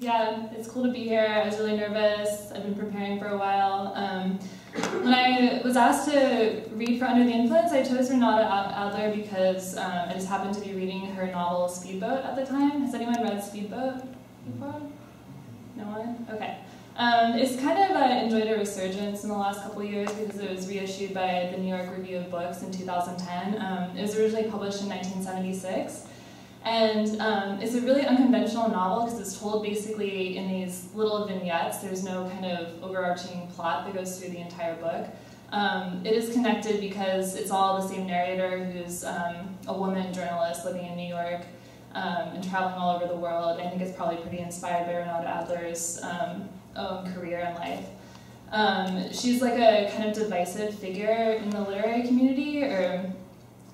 Yeah, it's cool to be here. I was really nervous. I've been preparing for a while. When I was asked to read for Under the Influence, I chose Renata Adler because I just happened to be reading her novel Speedboat at the time. Has anyone read Speedboat before? No one? Okay. It's kind of enjoyed a resurgence in the last couple of years because it was reissued by the New York Review of Books in 2010. It was originally published in 1976. And it's a really unconventional novel because it's told basically in these little vignettes. There's no kind of overarching plot that goes through the entire book. It is connected because it's all the same narrator who's a woman journalist living in New York and traveling all over the world. I think it's probably pretty inspired by Renata Adler's own career and life. She's like a kind of divisive figure in the literary community, or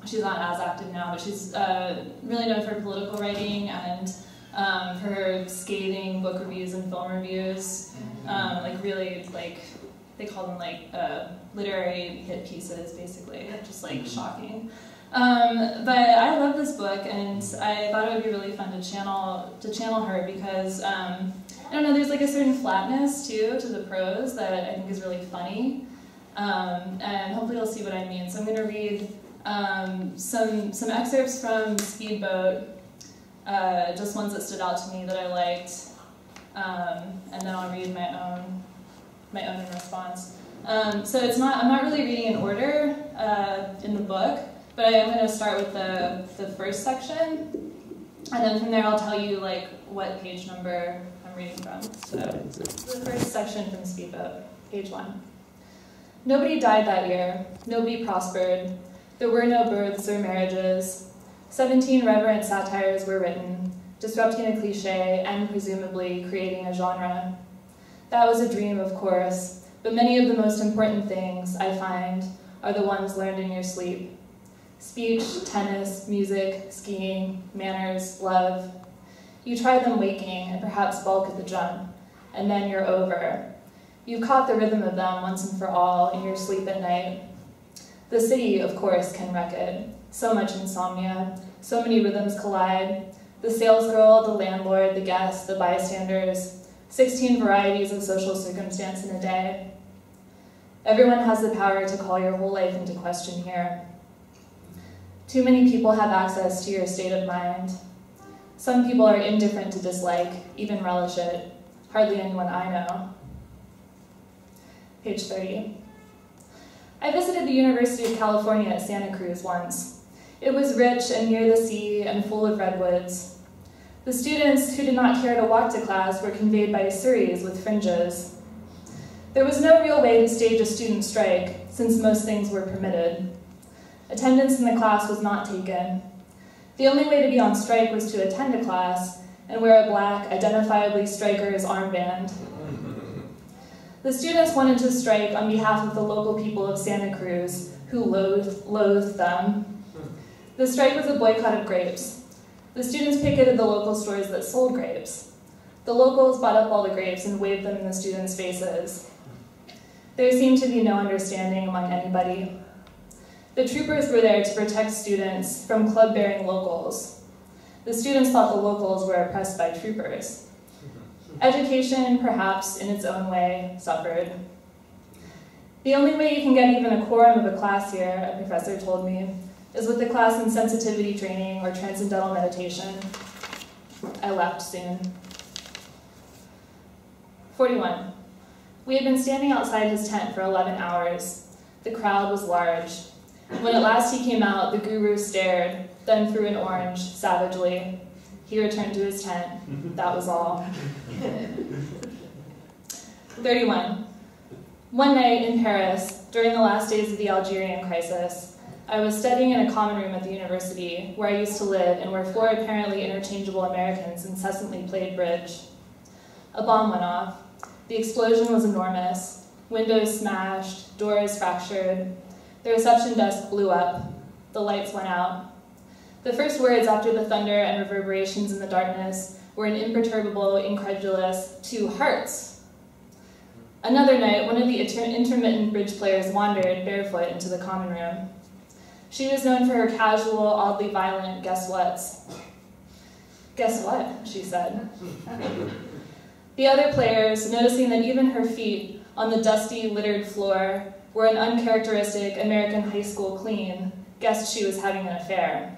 she's not as active now, but she's really known for political writing and for her scathing book reviews and film reviews. They call them literary hit pieces, basically, just like shocking. But I love this book, and I thought it would be really fun to channel her because I don't know, there's like a certain flatness too to the prose that I think is really funny, and hopefully you'll see what I mean. So I'm going to read some excerpts from Speedboat, just ones that stood out to me that I liked, and then I'll read my own in response. So I'm not really reading in order in the book, but I am going to start with the first section, and then from there I'll tell you like what page number I'm reading from. So the first section from Speedboat, page 1. Nobody died that year. Nobody prospered. There were no births or marriages. 17 reverent satires were written, disrupting a cliché and presumably creating a genre. That was a dream, of course, but many of the most important things, I find, are the ones learned in your sleep. Speech, tennis, music, skiing, manners, love. You try them waking and perhaps balk at the jump, and then you're over. You've caught the rhythm of them once and for all in your sleep at night. The city, of course, can wreck it. So much insomnia, so many rhythms collide. The salesgirl, the landlord, the guest, the bystanders, 16 varieties of social circumstance in a day. Everyone has the power to call your whole life into question here. Too many people have access to your state of mind. Some people are indifferent to dislike, even relish it. Hardly anyone I know. Page 30. I visited the University of California at Santa Cruz once. It was rich and near the sea and full of redwoods. The students who did not care to walk to class were conveyed by surreys with fringes. There was no real way to stage a student strike, since most things were permitted. Attendance in the class was not taken. The only way to be on strike was to attend a class and wear a black, identifiably striker's armband. The students wanted to strike on behalf of the local people of Santa Cruz, who loathed them. The strike was a boycott of grapes. The students picketed the local stores that sold grapes. The locals bought up all the grapes and waved them in the students' faces. There seemed to be no understanding among anybody. The troopers were there to protect students from club-bearing locals. The students thought the locals were oppressed by troopers. Education, perhaps, in its own way, suffered. The only way you can get even a quorum of a class here, a professor told me, is with a class in sensitivity training or transcendental meditation. I left soon. 41. We had been standing outside his tent for 11 hours. The crowd was large. When at last he came out, the guru stared, then threw an orange, savagely. He returned to his tent. That was all. 31. One night in Paris, during the last days of the Algerian crisis, I was studying in a common room at the university where I used to live and where 4 apparently interchangeable Americans incessantly played bridge. A bomb went off. The explosion was enormous. Windows smashed, doors fractured. The reception desk blew up. The lights went out. The first words after the thunder and reverberations in the darkness were an imperturbable, incredulous, 2 hearts. Another night, one of the intermittent bridge players wandered barefoot into the common room. She was known for her casual, oddly violent guess-whats. "Guess what?" she said. The other players, noticing that even her feet on the dusty, littered floor were an uncharacteristic American high school clean, guessed she was having an affair.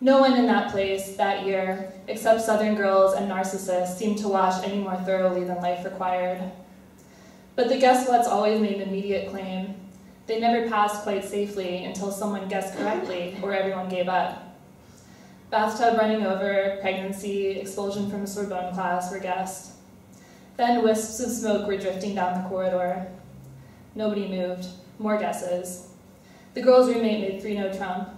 No one in that place that year, except Southern girls and narcissists, seemed to wash any more thoroughly than life required. But the guess what's always made an immediate claim. They never passed quite safely until someone guessed correctly or everyone gave up. Bathtub running over, pregnancy, expulsion from a Sorbonne class were guessed. Then wisps of smoke were drifting down the corridor. Nobody moved. More guesses. The girl's roommate made 3-no trump.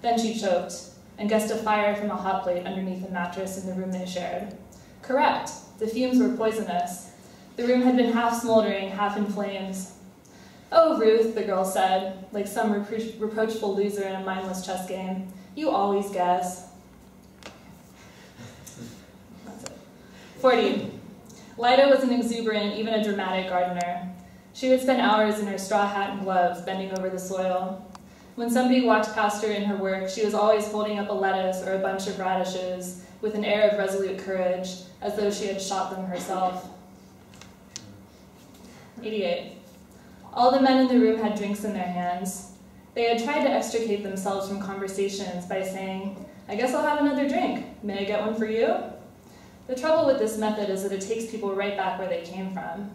Then she choked and guessed a fire from a hot plate underneath a mattress in the room they shared. Correct. The fumes were poisonous. The room had been half smoldering, half in flames. "Oh, Ruth," the girl said, like some reproachful loser in a mindless chess game. "You always guess." That's it. 40. Lida was an exuberant, even a dramatic gardener. She would spend hours in her straw hat and gloves, bending over the soil. When somebody walked past her in her work, she was always holding up a lettuce or a bunch of radishes with an air of resolute courage, as though she had shot them herself. 88. All the men in the room had drinks in their hands. They had tried to extricate themselves from conversations by saying, "I guess I'll have another drink. May I get one for you?" The trouble with this method is that it takes people right back where they came from.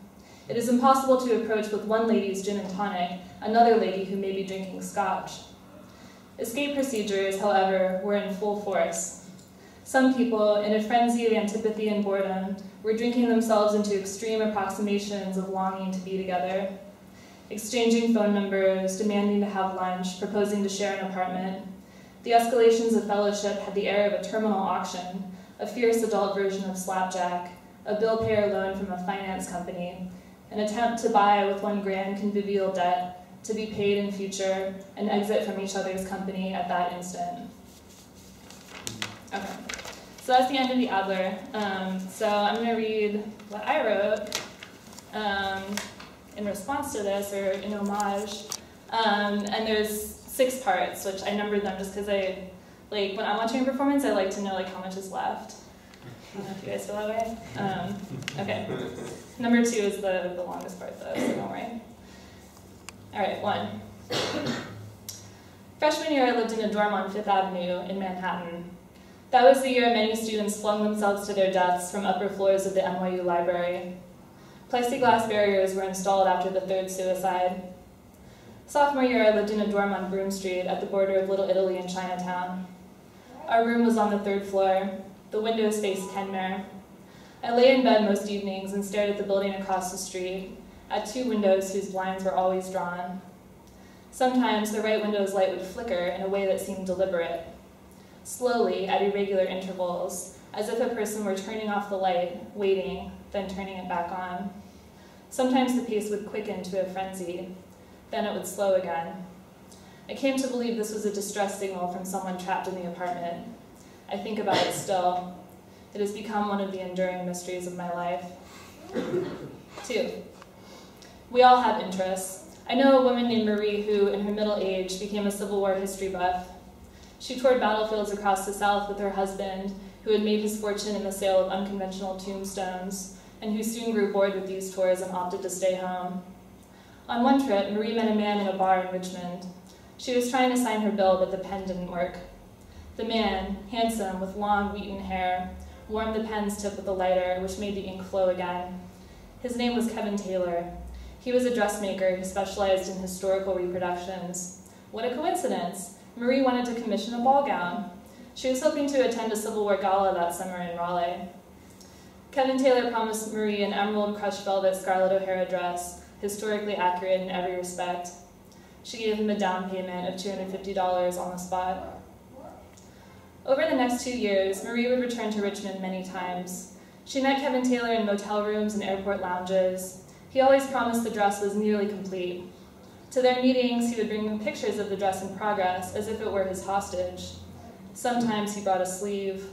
It is impossible to approach with one lady's gin and tonic another lady who may be drinking scotch. Escape procedures, however, were in full force. Some people, in a frenzy of antipathy and boredom, were drinking themselves into extreme approximations of longing to be together, exchanging phone numbers, demanding to have lunch, proposing to share an apartment. The escalations of fellowship had the air of a terminal auction, a fierce adult version of slapjack, a bill payer loan from a finance company, an attempt to buy with one grand convivial debt, to be paid in future, and exit from each other's company at that instant. Okay, so that's the end of the Adler. So I'm going to read what I wrote in response to this, or in homage. And there's 6 parts, which I numbered them just because when I'm watching a performance, I like to know how much is left. I don't know if you guys feel that way. Okay. Number 2 is the longest part, though, so don't worry. All right, 1. Freshman year, I lived in a dorm on 5th Avenue in Manhattan. That was the year many students flung themselves to their deaths from upper floors of the NYU library. Plexiglass barriers were installed after the 3rd suicide. Sophomore year, I lived in a dorm on Broome Street at the border of Little Italy and Chinatown. Our room was on the 3rd floor. The windows faced Kenmare. I lay in bed most evenings and stared at the building across the street, at 2 windows whose blinds were always drawn. Sometimes the right window's light would flicker in a way that seemed deliberate, slowly at irregular intervals, as if a person were turning off the light, waiting, then turning it back on. Sometimes the pace would quicken to a frenzy, then it would slow again. I came to believe this was a distress signal from someone trapped in the apartment. I think about it still. It has become one of the enduring mysteries of my life. 2. We all have interests. I know a woman named Marie who, in her middle age, became a Civil War history buff. She toured battlefields across the South with her husband, who had made his fortune in the sale of unconventional tombstones, and who soon grew bored with these tours and opted to stay home. On one trip, Marie met a man in a bar in Richmond. She was trying to sign her bill, but the pen didn't work. The man, handsome, with long, wheaten hair, warmed the pen's tip with a lighter, which made the ink flow again. His name was Kevin Taylor. He was a dressmaker who specialized in historical reproductions. What a coincidence! Marie wanted to commission a ball gown. She was hoping to attend a Civil War gala that summer in Raleigh. Kevin Taylor promised Marie an emerald crushed velvet Scarlett O'Hara dress, historically accurate in every respect. She gave him a down payment of $250 on the spot. Over the next 2 years, Marie would return to Richmond many times. She met Kevin Taylor in motel rooms and airport lounges. He always promised the dress was nearly complete. To their meetings, he would bring them pictures of the dress in progress, as if it were his hostage. Sometimes he brought a sleeve.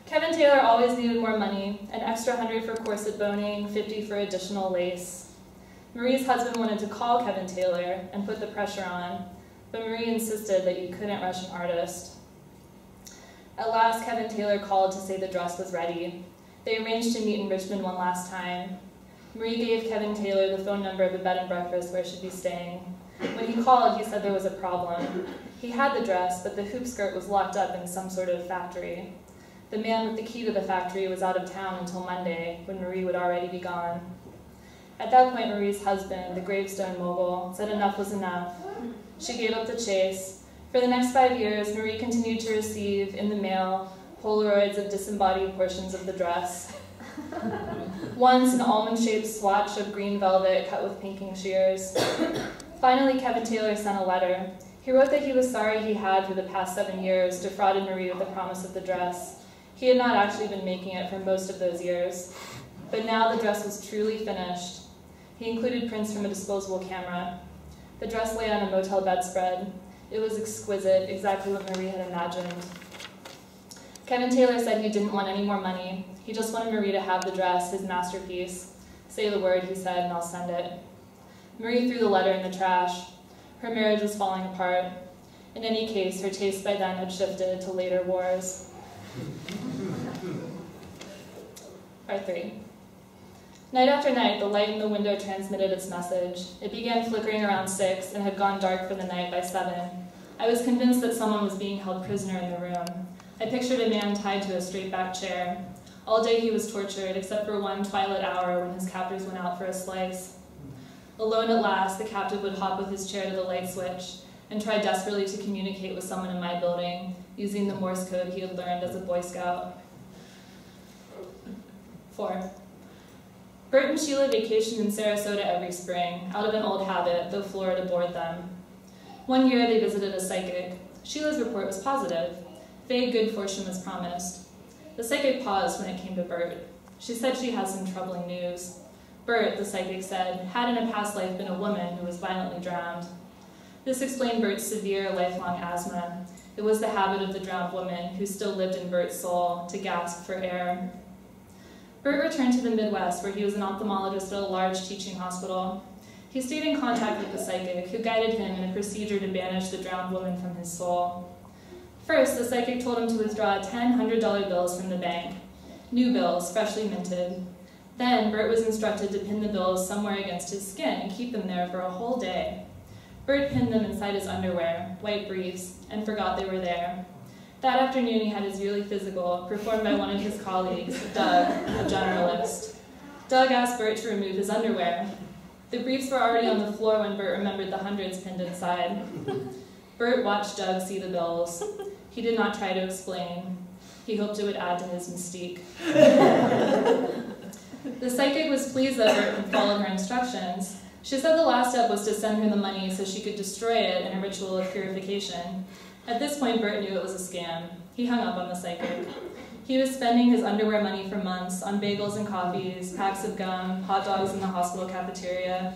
Kevin Taylor always needed more money, an extra $100 for corset boning, $50 for additional lace. Marie's husband wanted to call Kevin Taylor and put the pressure on, but Marie insisted that you couldn't rush an artist. At last, Kevin Taylor called to say the dress was ready. They arranged to meet in Richmond one last time. Marie gave Kevin Taylor the phone number of a bed and breakfast where she'd be staying. When he called, he said there was a problem. He had the dress, but the hoop skirt was locked up in some sort of factory. The man with the key to the factory was out of town until Monday, when Marie would already be gone. At that point, Marie's husband, the gravestone mogul, said enough was enough. She gave up the chase. For the next 5 years, Marie continued to receive, in the mail, Polaroids of disembodied portions of the dress. Once, an almond-shaped swatch of green velvet cut with pinking shears. Finally, Kevin Taylor sent a letter. He wrote that he was sorry he had, for the past 7 years, defrauded Marie with the promise of the dress. He had not actually been making it for most of those years. But now the dress was truly finished. He included prints from a disposable camera. The dress lay on a motel bedspread. It was exquisite, exactly what Marie had imagined. Kevin Taylor said he didn't want any more money. He just wanted Marie to have the dress, his masterpiece. Say the word, he said, and I'll send it. Marie threw the letter in the trash. Her marriage was falling apart. In any case, her taste by then had shifted to later wars. Part 3. Night after night, the light in the window transmitted its message. It began flickering around 6 and had gone dark for the night by 7. I was convinced that someone was being held prisoner in the room. I pictured a man tied to a straight-back chair. All day he was tortured, except for one twilight hour when his captors went out for a slice. Alone at last, the captive would hop with his chair to the light switch and try desperately to communicate with someone in my building, using the Morse code he had learned as a Boy Scout. 4. Bert and Sheila vacationed in Sarasota every spring, out of an old habit, though Florida bored them. One year they visited a psychic. Sheila's report was positive. Vague good fortune was promised. The psychic paused when it came to Bert. She said she had some troubling news. Bert, the psychic said, had in a past life been a woman who was violently drowned. This explained Bert's severe, lifelong asthma. It was the habit of the drowned woman, who still lived in Bert's soul, to gasp for air. Bert returned to the Midwest, where he was an ophthalmologist at a large teaching hospital. He stayed in contact with the psychic, who guided him in a procedure to banish the drowned woman from his soul. First, the psychic told him to withdraw 10 $100 bills from the bank. New bills, freshly minted. Then, Bert was instructed to pin the bills somewhere against his skin and keep them there for a whole day. Bert pinned them inside his underwear, white briefs, and forgot they were there. That afternoon, he had his yearly physical, performed by one of his colleagues, Doug, a generalist. Doug asked Bert to remove his underwear. The briefs were already on the floor when Bert remembered the hundreds pinned inside. Bert watched Doug see the bills. He did not try to explain. He hoped it would add to his mystique. The psychic was pleased that Bert had followed her instructions. She said the last step was to send her the money so she could destroy it in a ritual of purification. At this point, Bert knew it was a scam. He hung up on the psychic. He was spending his underwear money for months on bagels and coffees, packs of gum, hot dogs in the hospital cafeteria.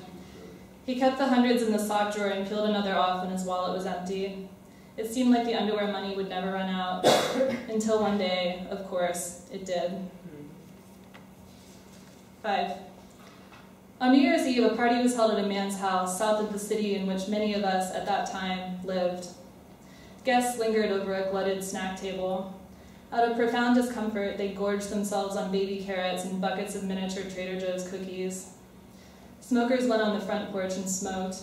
He kept the hundreds in the sock drawer and peeled another off when his wallet was empty. It seemed like the underwear money would never run out, until one day, of course, it did. 5. On New Year's Eve, a party was held at a man's house south of the city in which many of us at that time lived. Guests lingered over a glutted snack table. Out of profound discomfort, they gorged themselves on baby carrots and buckets of miniature Trader Joe's cookies. Smokers went on the front porch and smoked.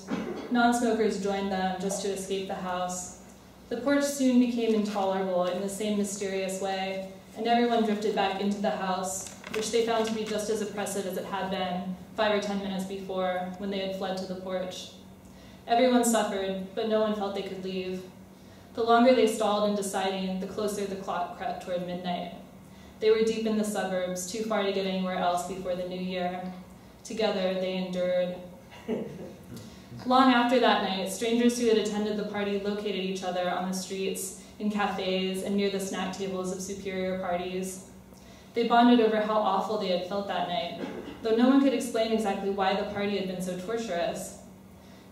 Non-smokers joined them just to escape the house. The porch soon became intolerable in the same mysterious way, and everyone drifted back into the house, which they found to be just as oppressive as it had been 5 or 10 minutes before, when they had fled to the porch. Everyone suffered, but no one felt they could leave. The longer they stalled in deciding, the closer the clock crept toward midnight. They were deep in the suburbs, too far to get anywhere else before the new year. Together, they endured. Long after that night, strangers who had attended the party located each other on the streets, in cafes, and near the snack tables of superior parties. They bonded over how awful they had felt that night, though no one could explain exactly why the party had been so torturous.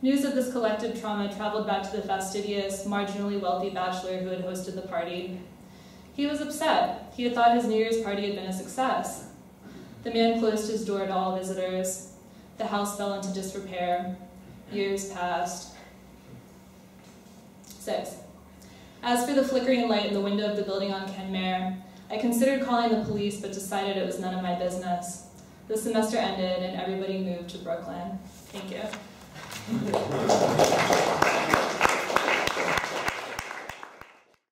News of this collective trauma traveled back to the fastidious, marginally wealthy bachelor who had hosted the party. He was upset. He had thought his New Year's party had been a success. The man closed his door to all visitors. The house fell into disrepair. Years passed. 6. As for the flickering light in the window of the building on Kenmare, I considered calling the police but decided it was none of my business. The semester ended and everybody moved to Brooklyn. Thank you.